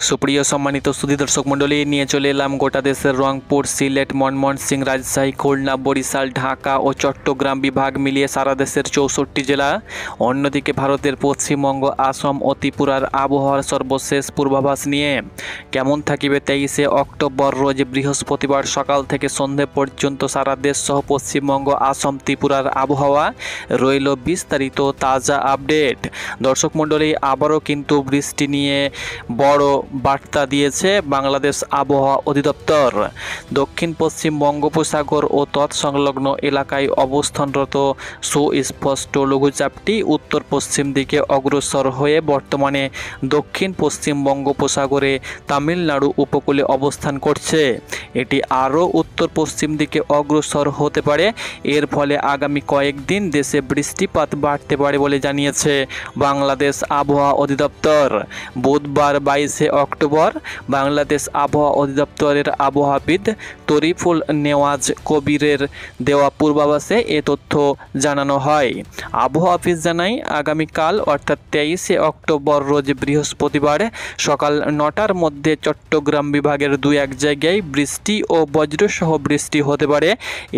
সুপ্রিয় সম্মানিত সুধী দর্শক মণ্ডলী, নিয়ে চলে এলাম গোটা দেশের রংপুর, সিলেট, ময়মনসিংহ, রাজশাহী, খুলনা, বরিশাল, ঢাকা ও চট্টগ্রাম বিভাগ মিলিয়ে সারা দেশের 64 জেলা। অন্যদিকে ভারতের পশ্চিমবঙ্গ, আসাম ও ত্রিপুরার আবহাওয়ার সর্বশেষ পূর্বাভাস নিয়ে। কেমন থাকিবে 23শে অক্টোবর রোজ বৃহস্পতিবার সকাল থেকে সন্ধে পর্যন্ত সারা দেশ সহ পশ্চিমবঙ্গ, আসাম, ত্রিপুরার আবহাওয়া রইল বিস্তারিত তাজা আপডেট। দর্শক মণ্ডলী, আবারও কিন্তু বৃষ্টি নিয়ে বড় বার্তা দিয়েছে বাংলাদেশ আবহাওয়া অধিদপ্তর। দক্ষিণ পশ্চিম বঙ্গোপসাগর ও তৎসংলগ্ন এলাকায় অবস্থানরত সুস্পষ্ট লঘুচাপটি উত্তর পশ্চিম দিকে অগ্রসর হয়ে বর্তমানে দক্ষিণ পশ্চিম বঙ্গোপসাগরে তামিলনাড়ু উপকূলে অবস্থান করছে। এটি আরও উত্তর পশ্চিম দিকে অগ্রসর হতে পারে। এর ফলে আগামী কয়েকদিন দেশে বৃষ্টিপাত বাড়তে পারে বলে জানিয়েছে বাংলাদেশ আবহাওয়া অধিদপ্তর। বুধবার 22শে অক্টোবর বাংলাদেশ আবহাওয়া অধিদপ্তরের আবহাওয়াবিদ তরিফুল নেওয়াজ কবিরের দেওয়া পূর্বাভাসে এ তথ্য জানানো হয়। আবহাওয়া অফিস জানায়, আগামীকাল অর্থাৎ 23শে অক্টোবর রোজ বৃহস্পতিবার সকাল 9টার মধ্যে চট্টগ্রাম বিভাগের 2-1 জায়গায় বৃষ্টি ও বজ্রসহ বৃষ্টি হতে পারে।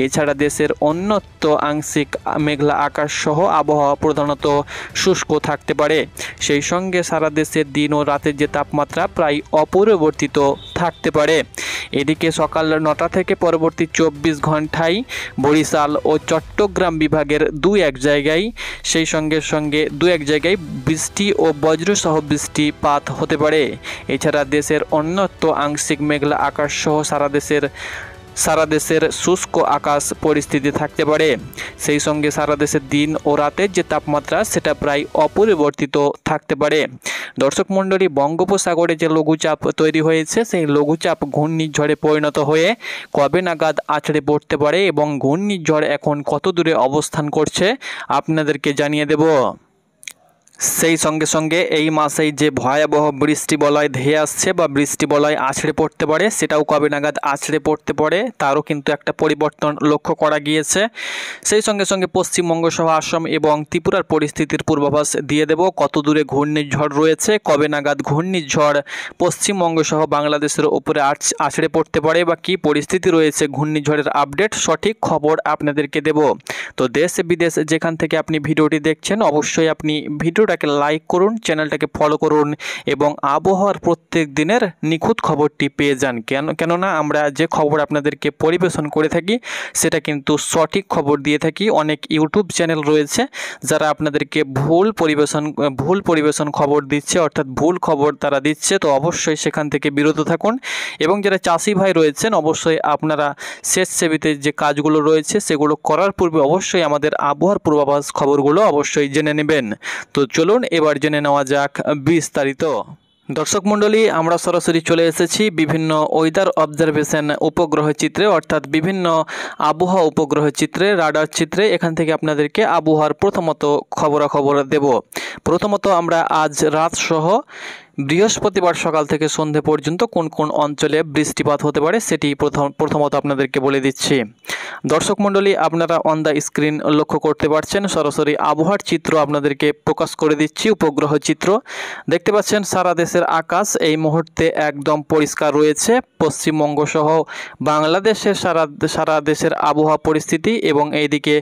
এছাড়া দেশের অন্যত্র আংশিক মেঘলা আকাশ সহ আবহাওয়া প্রধানত শুষ্ক থাকতে পারে। সেই সঙ্গে সারা দেশের দিন ও রাতের যে তাপমাত্রা প্রায় অপরিবর্তিত থাকতে পারে। এদিকে সকাল 9টা থেকে পরবর্তী 24 ঘন্টায় বরিশাল ও চট্টগ্রাম বিভাগের 2-1 জায়গায়, সেই সঙ্গে 2-1 জায়গায় বৃষ্টি ও বজ্রসহ বৃষ্টিপাত হতে পারে। এছাড়া দেশের অন্যত্র আংশিক মেঘলা আকাশ সহ সারা দেশের শুষ্ক আকাশ পরিস্থিতি থাকতে পারে। সেই সঙ্গে সারা দেশের দিন ও রাতের যে তাপমাত্রা সেটা প্রায় অপরিবর্তিত থাকতে পারে। দর্শক মণ্ডলী, বঙ্গোপসাগরে যে লঘুচাপ তৈরি হয়েছে সেই লঘুচাপ ঘূর্ণিঝড়ে পরিণত হয়ে কবে নাগাদ আছড়ে পড়তে পারে এবং ঘূর্ণিঝড় এখন কত দূরে অবস্থান করছে আপনাদেরকে জানিয়ে দেব। সেই সঙ্গে এই মাসেই যে ভয়াবহ বৃষ্টি বলয় ধেয়ে আসছে বা বৃষ্টি বলয় আছড়ে পড়তে পারে, সেটাও কবে নাগাদ আছড়ে পড়তে পারে তারও কিন্তু একটা পরিবর্তন লক্ষ্য করা গিয়েছে। সেই সঙ্গে পশ্চিমবঙ্গ সহ আসাম এবং ত্রিপুরার পরিস্থিতির পূর্বাভাস দিয়ে দেব। কত দূরে ঘূর্ণিঝড় রয়েছে, কবে নাগাদ ঘূর্ণিঝড় পশ্চিমবঙ্গ সহ বাংলাদেশের উপরে আছড়ে পড়তে পারে বা কী পরিস্থিতি রয়েছে, ঘূর্ণিঝড়ের আপডেট সঠিক খবর আপনাদেরকে দেব। তো দেশ বিদেশ যেখান থেকে আপনি ভিডিওটি দেখছেন, অবশ্যই আপনি ভিডিওটাকে লাইক করুন, চ্যানেলটাকে ফলো করুন এবং আবহাওয়ার প্রত্যেক দিনের নিখুঁত খবরটি পেয়ে যান। কেননা আমরা যে খবর আপনাদেরকে পরিবেশন করে থাকি সেটা কিন্তু সঠিক খবর দিয়ে থাকি। অনেক ইউটিউব চ্যানেল রয়েছে যারা আপনাদেরকে ভুল পরিবেশন খবর দিচ্ছে, অর্থাৎ ভুল খবর তারা দিচ্ছে। তো অবশ্যই সেখান থেকে বিরত থাকুন এবং যারা চাষি ভাই রয়েছেন, অবশ্যই আপনারা সেচ সেবিতে যে কাজগুলো রয়েছে সেগুলো করার পূর্বে অবশ্যই আমাদের আবহাওয়ার পূর্বাভাস খবরগুলো অবশ্যই জেনে নেবেন। তো চলুন এবার জেনে নেওয়া যাক বিস্তারিত। দর্শক মণ্ডলী, আমরা সরাসরি চলে এসেছি বিভিন্ন ওয়েদার অবজারভেশন উপগ্রহ চিত্রে, অর্থাৎ বিভিন্ন আবহাওয়া উপগ্রহ চিত্রে, রাডার চিত্রে। এখান থেকে আপনাদেরকে আবহাওয়ার প্রথমত খবরাখবর দেব। প্রথমত আমরা আজ রাত সহ বৃহস্পতিবার সকাল থেকে সন্ধে পর্যন্ত কোন কোন অঞ্চলে বৃষ্টিপাত হতে পারে সেটি প্রথমত আপনাদেরকে বলে দিচ্ছি। দর্শক মণ্ডলী, আপনারা অন দ্য স্ক্রিন লক্ষ্য করতে পারছেন সরাসরি আবহাওয়ার চিত্র আপনাদেরকে প্রকাশ করে দিচ্ছি। উপগ্রহ চিত্র দেখতে পাচ্ছেন। সারা দেশের আকাশ এই মুহূর্তে একদম পরিষ্কার রয়েছে। পশ্চিমবঙ্গ সহ বাংলাদেশের সারা দেশের আবহাওয়া পরিস্থিতি এবং এইদিকে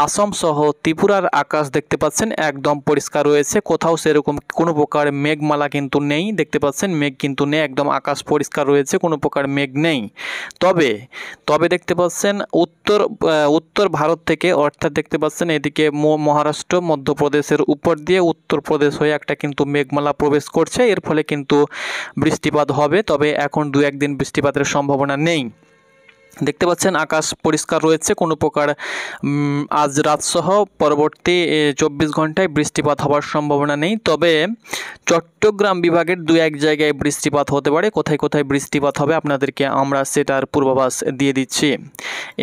আসাম সহ ত্রিপুরার আকাশ দেখতে পাচ্ছেন একদম পরিষ্কার রয়েছে। কোথাও সেরকম কোনো প্রকার মেঘমালা কিন্তু নেই, দেখতে পাচ্ছেন মেঘ কিন্তু নেই, একদম আকাশ পরিষ্কার রয়েছে, কোনো প্রকার মেঘ নেই। তবে দেখতে পাচ্ছেন উত্তর ভারত থেকে, অর্থাৎ দেখতে পাচ্ছেন এদিকে মহারাষ্ট্র, মধ্যপ্রদেশের উপর দিয়ে উত্তরপ্রদেশ হয়ে একটা কিন্তু মেঘমালা প্রবেশ করছে। এর ফলে কিন্তু বৃষ্টিপাত হবে, তবে এখন 2-1 দিন বৃষ্টিপাতের সম্ভাবনা নেই। দেখতে পাচ্ছেন আকাশ পরিষ্কার রয়েছে, কোনো প্রকার আজ রাত সহ পরবর্তী 24 ঘন্টায় বৃষ্টিপাত হওয়ার সম্ভাবনা নেই। তবে চট্টগ্রাম বিভাগের 2-1 জায়গায় বৃষ্টিপাত হতে পারে। কোথায় বৃষ্টিপাত হবে আপনাদেরকে আমরা সেটার পূর্বাভাস দিয়ে দিচ্ছি।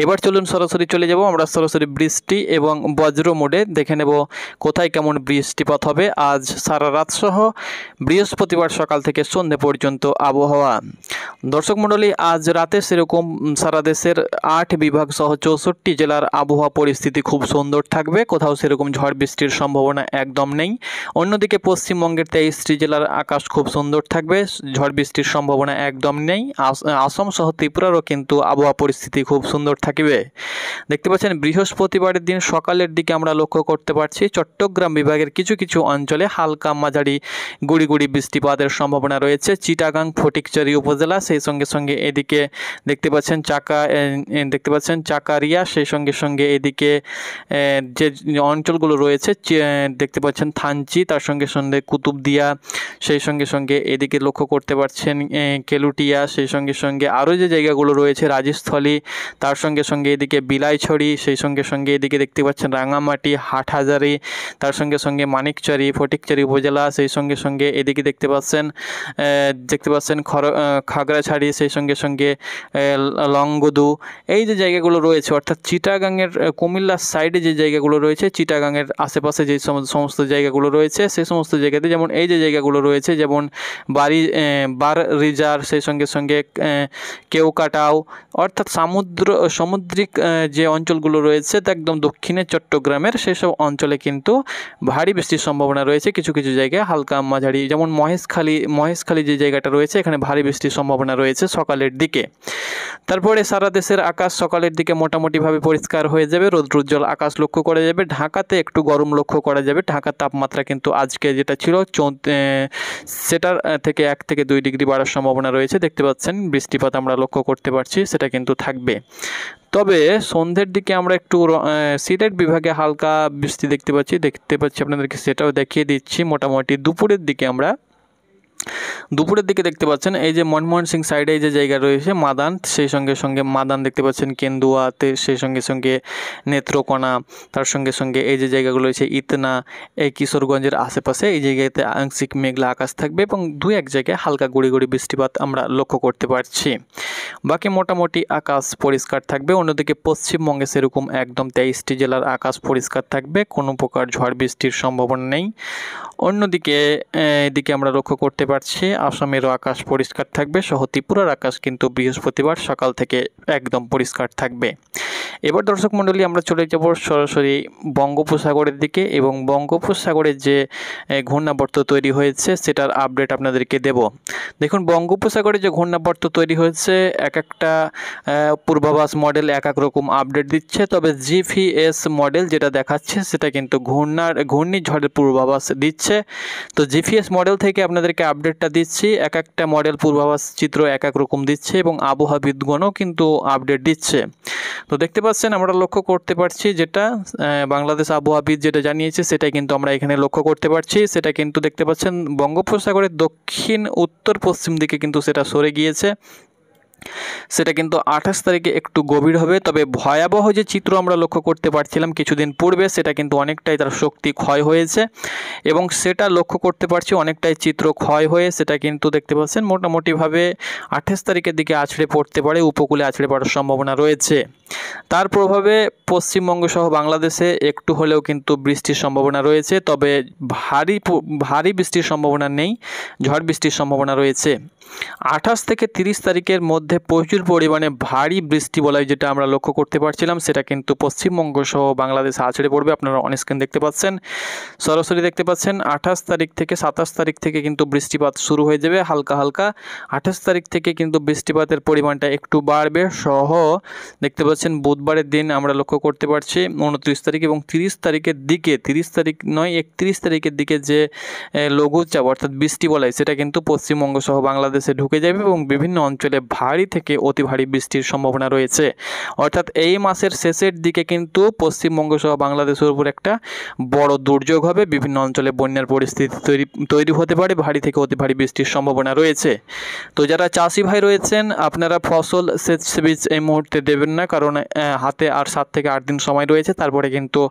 এবার চলুন সরাসরি চলে যাব আমরা সরাসরি বৃষ্টি এবং বজ্র মোডে দেখে নেব কোথায় কেমন বৃষ্টিপাত হবে আজ সারা রাত সহ বৃহস্পতিবার সকাল থেকে সন্ধে পর্যন্ত আবহাওয়া। দর্শক মণ্ডলী, আজ রাতে সেরকম সারা দেশের 8 বিভাগ সহ 64 জেলার আবহাওয়া পরিস্থিতি খুব সুন্দর থাকবে, কোথাও সেরকম ঝড় বৃষ্টির সম্ভাবনা একদম নেই। অন্যদিকে পশ্চিমবঙ্গের 23টি জেলার আকাশ খুব সুন্দর থাকবে, ঝড় বৃষ্টির সম্ভাবনা একদম নেই। আসাম সহ ত্রিপুরারও কিন্তু আবহাওয়া পরিস্থিতি খুব সুন্দর থাকবে। দেখতে পাচ্ছেন বৃহস্পতিবারের দিন সকালের দিকে আমরা লক্ষ্য করতে পারছি চট্টগ্রাম বিভাগের কিছু কিছু অঞ্চলে হালকা মাঝারি গুড়ি গুড়ি বৃষ্টিপাতের সম্ভাবনা রয়েছে। চিটাগাং ফটিকছড়ি উপজেলা, সেই সঙ্গে সঙ্গে এদিকে দেখতে পাচ্ছেন চাকারিয়া, সেই সঙ্গে সঙ্গে এদিকে যে অঞ্চলগুলো রয়েছে দেখতে পাচ্ছেন থানচি, তার সঙ্গে সঙ্গে কুতুবদিয়া, সেই সঙ্গে সঙ্গে এদিকে লক্ষ্য করতে পারছেন কেলুটিয়া, সেই সঙ্গে সঙ্গে আরও যে জায়গাগুলো রয়েছে রাজস্থলী, তার সঙ্গে সঙ্গে এদিকে বিলাইছড়ি, সেই সঙ্গে সঙ্গে এদিকে দেখতে পাচ্ছেন রাঙামাটি, হাটহাজারি, তার সঙ্গে সঙ্গে মানিকচরি, ফটিকচরি উপজেলা, সেই সঙ্গে সঙ্গে এদিকে দেখতে পাচ্ছেন খাগড়াছড়ি, সেই সঙ্গে সঙ্গে লংগদু, এই যে জায়গাগুলো রয়েছে অর্থাৎ চিটাগাংয়ের কুমিল্লার সাইডে যে জায়গাগুলো রয়েছে, চিটাগাংয়ের আশেপাশে যে সমস্ত জায়গাগুলো রয়েছে সেই সমস্ত জায়গাতে, যেমন এই যে জায়গাগুলো রয়েছে যেমন বার রিজার, সেই সঙ্গে সঙ্গে কেওকাটাও, অর্থাৎ সামুদ্রিক যে অঞ্চলগুলো রয়েছে তা একদম দক্ষিণে চট্টগ্রামের সেসব অঞ্চলে কিন্তু ভারী বৃষ্টির সম্ভাবনা রয়েছে। কিছু কিছু জায়গায় হালকা মাঝারি, যেমন মহেশখালী যে জায়গাটা রয়েছে এখানে ভারী বৃষ্টির সম্ভাবনা রয়েছে সকালের দিকে। তারপরে সারা দেশের আকাশ সকালের দিকে মোটামুটিভাবে পরিষ্কার হয়ে যাবে, রৌদ্রোজ্জ্বল আকাশ লক্ষ্য করা যাবে। ঢাকাতে একটু গরম লক্ষ্য করা যাবে, ঢাকার তাপমাত্রা কিন্তু আজকে যেটা ছিল সেটার থেকে 1 থেকে 2 ডিগ্রি বাড়ার সম্ভাবনা রয়েছে। দেখতে পাচ্ছেন বৃষ্টিপাত আমরা লক্ষ্য করতে পারছি, সেটা কিন্তু থাকবে। তবে সন্ধ্যের দিকে আমরা একটু সিলেট বিভাগে হালকা বৃষ্টি দেখতে পাচ্ছি আপনাদেরকে সেটাও দেখিয়ে দিচ্ছি। মোটামুটি দুপুরের দিকে দেখতে পাচ্ছেন এই যে মনমোহন সিং সাইডে এই যে জায়গা রয়েছে মাদান, সেই সঙ্গে সঙ্গে মাদান দেখতে পাচ্ছেন কেন্দুয়াতে, সেই সঙ্গে সঙ্গে নেত্রকোনা, তার সঙ্গে সঙ্গে এই যে জায়গাগুলো রয়েছে ইতনা, এই কিশোরগঞ্জের আশেপাশে এই জায়গাতে আংশিক মেঘলা আকাশ থাকবে এবং 2-1 জায়গায় হালকা গুড়ি গুড়ি বৃষ্টিপাত আমরা লক্ষ্য করতে পারছি। বাকি মোটামুটি আকাশ পরিষ্কার থাকবে। অন্যদিকে পশ্চিমবঙ্গে সেরকম একদম 23টি জেলার আকাশ পরিষ্কার থাকবে, কোনো প্রকার ঝড় বৃষ্টির সম্ভাবনা নেই। অন্যদিকে এদিকে আমরা লক্ষ্য করতে পারছি আসামেরও আকাশ পরিষ্কার থাকবে, সহ ত্রিপুরার আকাশ কিন্তু বৃহস্পতিবার সকাল থেকে একদম পরিষ্কার থাকবে। এবার দর্শক মণ্ডলী আমরা চলে যাব সরাসরি বঙ্গোপসাগরের দিকে এবং বঙ্গোপসাগরের যে ঘূর্ণাবর্ত তৈরি হয়েছে সেটার আপডেট আপনাদেরকে দেব। দেখুন বঙ্গোপসাগরে যে ঘূর্ণাবর্ত তৈরি হয়েছে এক একটা পূর্বাভাস মডেল এক এক রকম আপডেট দিচ্ছে, তবে জিপিএস মডেল যেটা দেখাচ্ছে সেটা কিন্তু ঘূর্ণিঝড়ের পূর্বাভাস দিচ্ছে। তো জিপিএস মডেল থেকে আপনাদেরকে আপডেটটা দিচ্ছি, এক একটা মডেল পূর্বাভাস চিত্র এক এক রকম দিচ্ছে এবং আবহাওয়াবিদগণও কিন্তু আপডেট দিচ্ছে। তো দেখতে পাচ্ছেন আমরা লক্ষ্য করতে পারছি যেটা বাংলাদেশ আবহাওয়াবিদ যেটা জানিয়েছে সেটাই কিন্তু আমরা এখানে লক্ষ্য করতে পারছি। সেটা কিন্তু দেখতে পাচ্ছেন বঙ্গোপসাগরের দক্ষিণ উত্তর পশ্চিম দিকে কিন্তু সেটা সরে গিয়েছে, সেটা কিন্তু 28 তারিখে একটু গভীর হবে। তবে ভয়াবহ যে চিত্র আমরা লক্ষ্য করতে পারছিলাম কিছুদিন পূর্বে সেটা কিন্তু অনেকটাই তার শক্তি ক্ষয় হয়েছে এবং সেটা লক্ষ্য করতে পারছি অনেকটাই চিত্র ক্ষয় হয়ে সেটা কিন্তু দেখতে পাচ্ছেন মোটামুটিভাবে 28 তারিখের দিকে আছড়ে পড়তে পারে, উপকূলে আছড়ে পড়ার সম্ভাবনা রয়েছে। তার প্রভাবে পশ্চিমবঙ্গ সহ বাংলাদেশে একটু হলেও কিন্তু বৃষ্টির সম্ভাবনা রয়েছে, তবে ভারী বৃষ্টির সম্ভাবনা নেই, ঝড় বৃষ্টির সম্ভাবনা রয়েছে। 28 থেকে 30 তারিখের মধ্যে প্রচুর পরিমাণে ভারী বৃষ্টি বলয় যেটা আমরা লক্ষ্য করতে পারছিলাম সেটা কিন্তু পশ্চিমবঙ্গ সহ বাংলাদেশে আছড়ে পড়বে। আপনারা অন স্ক্রিন দেখতে পাচ্ছেন, সরাসরি দেখতে পাচ্ছেন 28 তারিখ থেকে 27 তারিখ থেকে কিন্তু বৃষ্টিপাত শুরু হয়ে যাবে হালকা হালকা। 28 তারিখ থেকে কিন্তু বৃষ্টিপাতের পরিমাণটা একটু বাড়বে, সহ দেখতে পাচ্ছেন বুধবারের দিন আমরা লক্ষ্য করতে পারছি 29 তারিখ এবং 30 তারিখের দিকে 31 তারিখের দিকে যে লঘুচাপ অর্থাৎ বৃষ্টি বলয় সেটা কিন্তু পশ্চিমবঙ্গ সহ বাংলাদেশে ঢুকে যাবে এবং বিভিন্ন অঞ্চলে ভারী থেকে অতি ভারী বৃষ্টির সম্ভাবনা রয়েছে। অর্থাৎ এই মাসের শেষের দিকে কিন্তু পশ্চিমবঙ্গ সহ বাংলাদেশের উপর একটা বড় দুর্যোগ হবে, বিভিন্ন অঞ্চলে বন্যার পরিস্থিতি তৈরি হতে পারে, ভারী থেকে অতি ভারী বৃষ্টির সম্ভাবনা রয়েছে। তো যারা চাষি ভাই রয়েছেন আপনারা ফসল সেচ বীজ এই মুহূর্তে দেবেন না, কারণ হাতে আর 7 থেকে 8 দিন সময় রয়েছে, তারপরে কিন্তু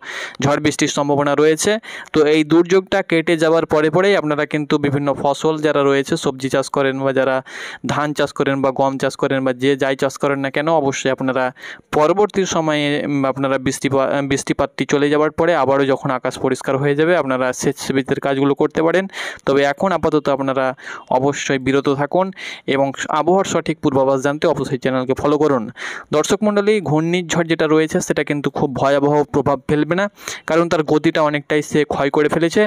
ঝড় বৃষ্টির সম্ভাবনা রয়েছে। তো এই দুর্যোগটা কেটে যাওয়ার পরেই আপনারা কিন্তু বিভিন্ন ফসল যারা রয়েছে সবজি চাষ করেন বা যারা ধান চাষ করেন বা গম চাষ চাষ করেন বা যে যাই চাষ করেন না কেন, অবশ্যই আপনারা পরবর্তী সময়ে আপনারা বৃষ্টিপাতটি চলে যাওয়ার পরে আবারও যখন আকাশ পরিষ্কার হয়ে যাবে আপনারা সেচের কাজগুলো করতে পারেন। তবে এখন আপাতত আপনারা অবশ্যই বিরত থাকুন এবং আবহাওয়ার সঠিক পূর্বাভাস জানতে অবশ্যই চ্যানেলকে ফলো করুন। দর্শক মণ্ডলী, ঘূর্ণিঝড় যেটা রয়েছে সেটা কিন্তু খুব ভয়াবহ প্রভাব ফেলবে না, কারণ তার গতিটা অনেকটাই সে ক্ষয় করে ফেলেছে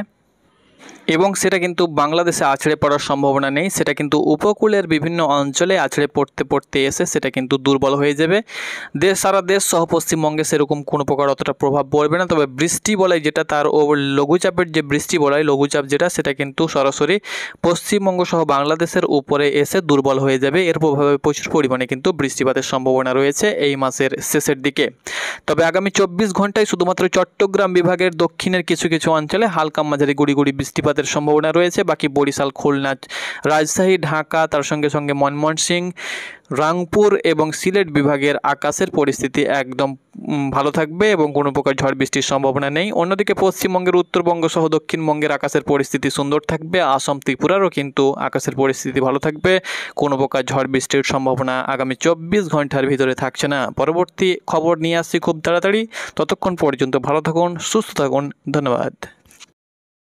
এবং সেটা কিন্তু বাংলাদেশে আছড়ে পড়ার সম্ভাবনা নেই। সেটা কিন্তু উপকূলের বিভিন্ন অঞ্চলে আছড়ে পড়তে এসে সেটা কিন্তু দুর্বল হয়ে যাবে। সারা দেশ সহ পশ্চিমবঙ্গে সেরকম কোনো প্রকার অতটা প্রভাব পড়বে না। তবে বৃষ্টি বলয় যেটা, তার লঘুচাপের যে বৃষ্টি বলয়, লঘুচাপ যেটা, সেটা কিন্তু সরাসরি পশ্চিমবঙ্গ সহ বাংলাদেশের উপরে এসে দুর্বল হয়ে যাবে। এর প্রভাবে প্রচুর পরিমাণে কিন্তু বৃষ্টিপাতের সম্ভাবনা রয়েছে এই মাসের শেষের দিকে। তবে আগামী 24 ঘন্টায় শুধুমাত্র চট্টগ্রাম বিভাগের দক্ষিণের কিছু কিছু অঞ্চলে হালকা মাঝারি গুড়ি গুড়ি বৃষ্টিপাতের সম্ভাবনা রয়েছে। বাকি বরিশাল, খুলনা, রাজশাহী, ঢাকা, তার সঙ্গে সঙ্গে ময়মনসিংহ, রংপুর এবং সিলেট বিভাগের আকাশের পরিস্থিতি একদম ভালো থাকবে এবং কোনো প্রকার ঝড় বৃষ্টির সম্ভাবনা নেই। অন্যদিকে পশ্চিমবঙ্গের উত্তরবঙ্গ সহ দক্ষিণবঙ্গের আকাশের পরিস্থিতি সুন্দর থাকবে। আসাম, ত্রিপুরারও কিন্তু আকাশের পরিস্থিতি ভালো থাকবে। কোনো প্রকার ঝড় বৃষ্টির সম্ভাবনা আগামী 24 ঘন্টার ভিতরে থাকছে না। পরবর্তী খবর নিয়ে আসছি খুব তাড়াতাড়ি। ততক্ষণ পর্যন্ত ভালো থাকুন, সুস্থ থাকুন। ধন্যবাদ।